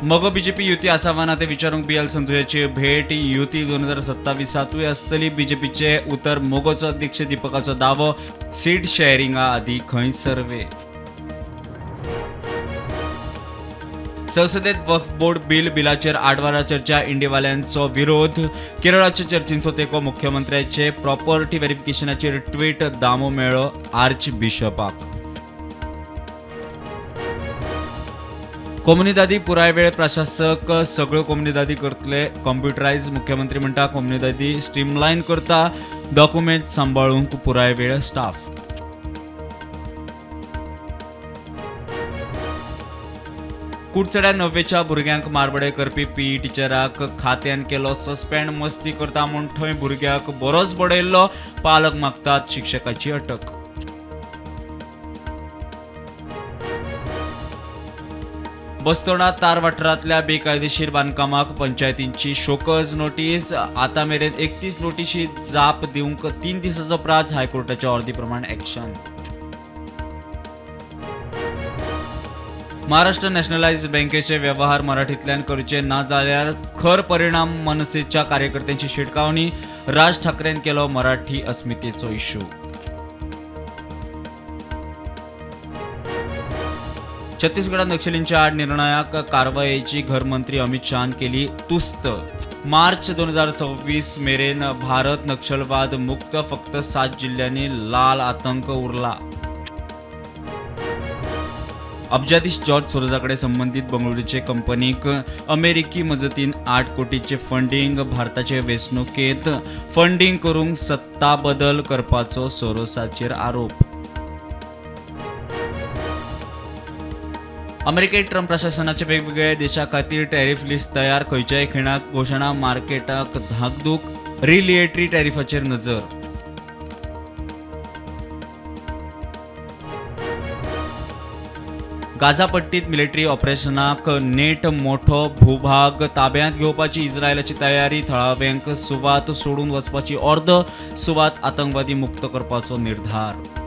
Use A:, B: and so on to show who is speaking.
A: मगो बीजेपी युती आसावा ना ते विचारूंक BL संधू याची भेट. युती 2027 आसतली. बीजेपीचे उतर मोगोचो अध्यक्ष दीपकाचो दावो. सीट शेअरिंगा आदी खंय सर्वे. संसदेत वक्फ बोर्ड बिलाचेर 8 वरां चर्चा. इंडियावाल्यांचो विरोध. केरळाच्या चर्चेंचो तेंको मुख्यमंत्र्याचे. प्रॉपर्टी व्हेरिफिकेशनाचेर ट्वीट दामो मेळ्ळो आर्च बिशपाक. कोमुनिदादी पुराय वेळ प्रशासक सगळ्यो कोमुनिदादी करतले कॉम्प्युटरायज. मुख्यमंत्री म्हणटा कोमुनिदादी स्ट्रीमलायन करता डॉक्युमेंट सांबाळूंक पुराय वेळ स्टाफ. कुडचड्या 9वेच्या भुरग्यांक मारबडे करपी PE टिचराक खात्यान केलो सस्पेंड. मस्ती करता म्हूण थंय भुरग्याक बरोच बडयल्लो. पालक मागतात शिक्षकाची अटक. बस्तोडा तार वाठारांतल्या बेकायदेशीर बांदकामाक पंचायतींची शोकज नोटीस. आतां मेरेन 31 नोटीशी जाप दिवंक 3 दिसाचो प्राझ. हायकोर्टाच्या ऑर्दी प्रमाण एक्शन. महाराष्ट्र नॅशनलायज्ड बँकेचे वेव्हार मराठींतल्यान करचे ना जाल्यार खर परिणाम. मनसेच्या कार्यकर्त्यांची शिटकावणी. राज ठाकरेन केलो मराठी अस्मितेचो इश्यू. छत्तीसगडात नक्षलींच्या आड निर्णायक कारवायेची गृहमंत्री अमित शहान केली तुस्त. मार्च 2026 मेरेन भारत नक्षलवाद मुक्त. फक्त 7 जिल्ह्यांनी लाल आतंक उरला. अब्जाधीश जॉर्ज सोरोजाकडे संबंधित बंगळुरूचे कंपनीक अमेरिकी मजतीन 8 कोटीचे फंडिंग. भारताचे वेंचणुकेंत फंडिंग करूंक सत्ता बदल करपाचो सोरोसाचेर आरोप. अमेरिकेत ट्रम्प प्रशासनाचे वेगवेगळ्या देशां खातीर टॅरिफ लिस्ट तयार. खंयच्याय खिणाक घोशणा. मार्केटाक धाकधूक. रिलिएटरी टॅरिफाचेर नजर. गाझा पट्टीत मिलिटरी ऑपरेशनाक नेट मोठो भूभाग ताब्यांत घेवपाची इस्रायलाची तयारी. थळाव्यांक सुवात सोडून वचपाची ऑर्द. सुवात आतंकवादी मुक्त करपाचो निर्धार.